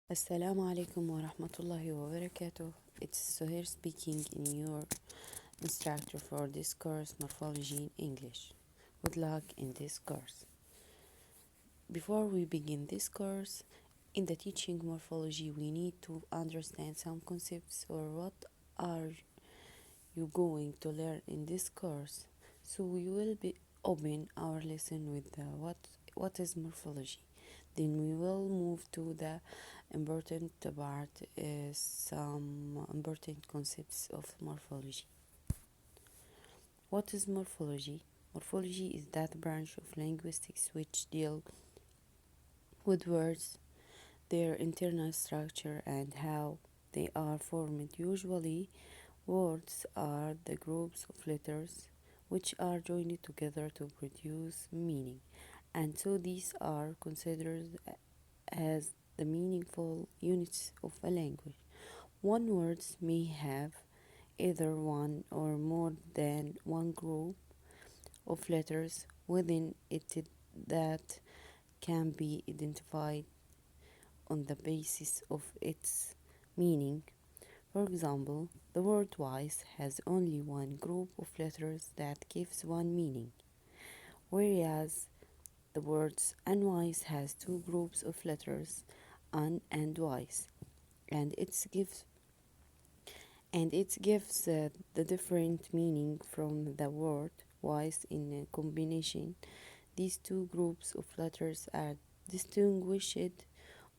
Assalamu alaikum wa rahmatullahi wa barakatuh. It's Suhir speaking in your instructor for this course, Morphology in English. Good luck in this course. Before we begin this course, in the teaching morphology, we need to understand some concepts or what are you going to learn in this course. So we will be open our lesson with what is morphology. Then we will move to the important part is some important concepts of morphology. What is morphology? Morphology is that branch of linguistics which deal with words, their internal structure and how they are formed. Usually, words are the groups of letters which are joined together to produce meaning, and so these are considered as the meaningful units of a language. One word may have either one or more than one group of letters within it that can be identified on the basis of its meaning. For example, the word wise has only one group of letters that gives one meaning, whereas the words unwise has two groups of letters, un and wise, and it gives the different meaning from the word wise in a combination. These two groups of letters are distinguished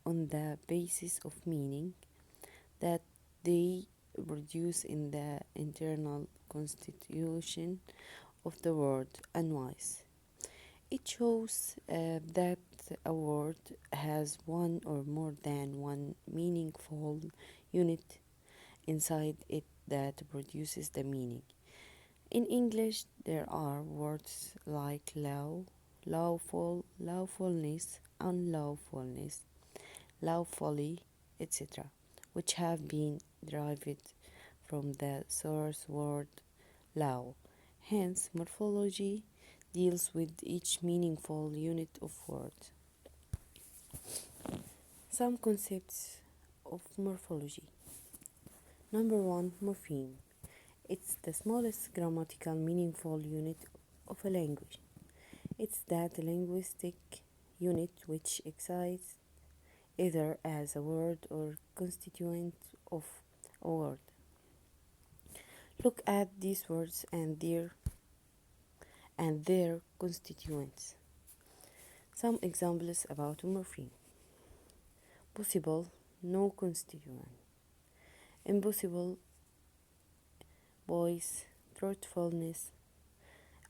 on the basis of meaning that they produce in the internal constitution of the word unwise. It shows that a word has one or more than one meaningful unit inside it that produces the meaning. In English, there are words like law, lawful, lawfulness, unlawfulness, lawfully, etc., which have been derived from the source word law. Hence, morphology deals with each meaningful unit of word. Some concepts of morphology. Number one, morpheme. It's the smallest grammatical meaningful unit of a language. It's that linguistic unit which exists either as a word or constituent of a word. Look at these words and their constituents. Some examples about morpheme. Possible, no constituent. Impossible, voice, truthfulness,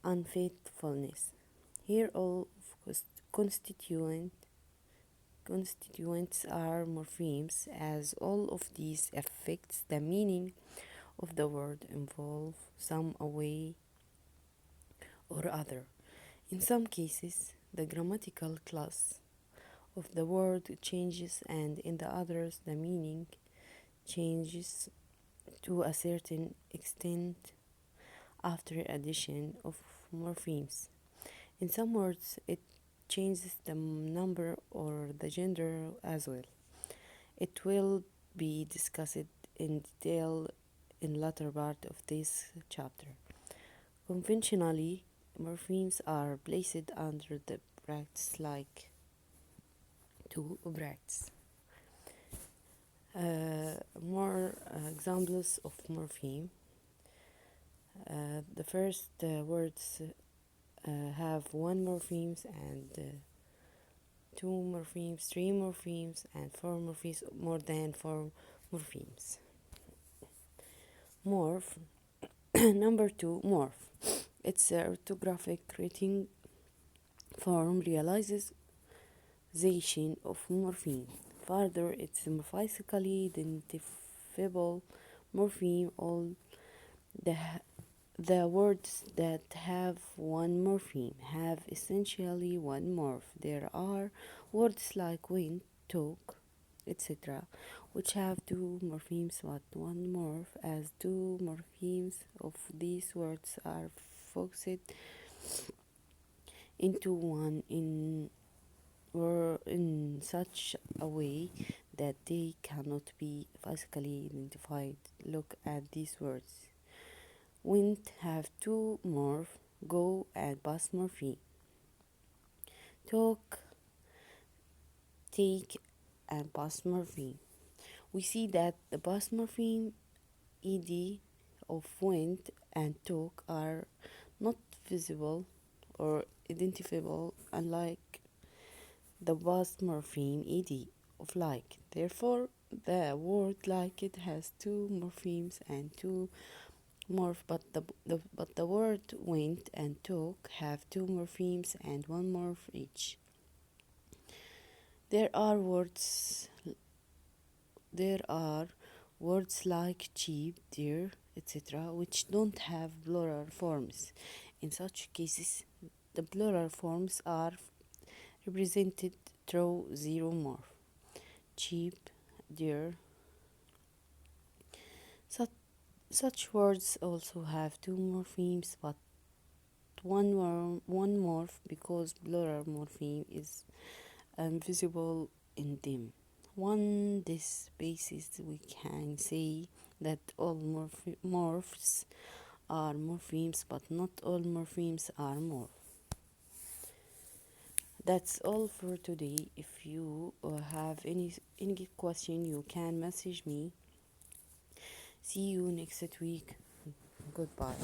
unfaithfulness. Here all constituents are morphemes, as all of these affects the meaning of the word involve some way or other. In some cases, the grammatical class of the word changes, and in the others, the meaning changes to a certain extent after addition of morphemes. In some words, it changes the number or the gender as well. It will be discussed in detail in latter part of this chapter. Conventionally, morphemes are placed under the brackets like two brackets. More examples of morpheme. The first words have one morphemes and two morphemes, three morphemes, and four morphemes, more than four morphemes. Morph. Number two, morph. It's a orthographic writing form realization of morpheme. Further, it's a physically identifiable morpheme. All the words that have one morpheme have essentially one morph. There are words like wind, talk, etc., which have two morphemes but one morph, as two morphemes of these words are focused into one in such a way that they cannot be physically identified. Look at these words. Went have two morph, go and past morpheme. Talk, take, and past morpheme. We see that the past morpheme ed of went and talk are not visible or identifiable, unlike the past morpheme ed of like. Therefore, the word like it has two morphemes and two morph, but the word went and took have two morphemes and one morph each. There are words there are words like cheap, dear, etc., which don't have plural forms. In such cases, the plural forms are represented through zero morph. Cheap, dear. Such words also have two morphemes, but one morph because plural morpheme is invisible in them. On this basis, we can say that all morphs are morphemes, but not all morphemes are morph. That's all for today. If you have any question, you can message me. See you next week. Goodbye.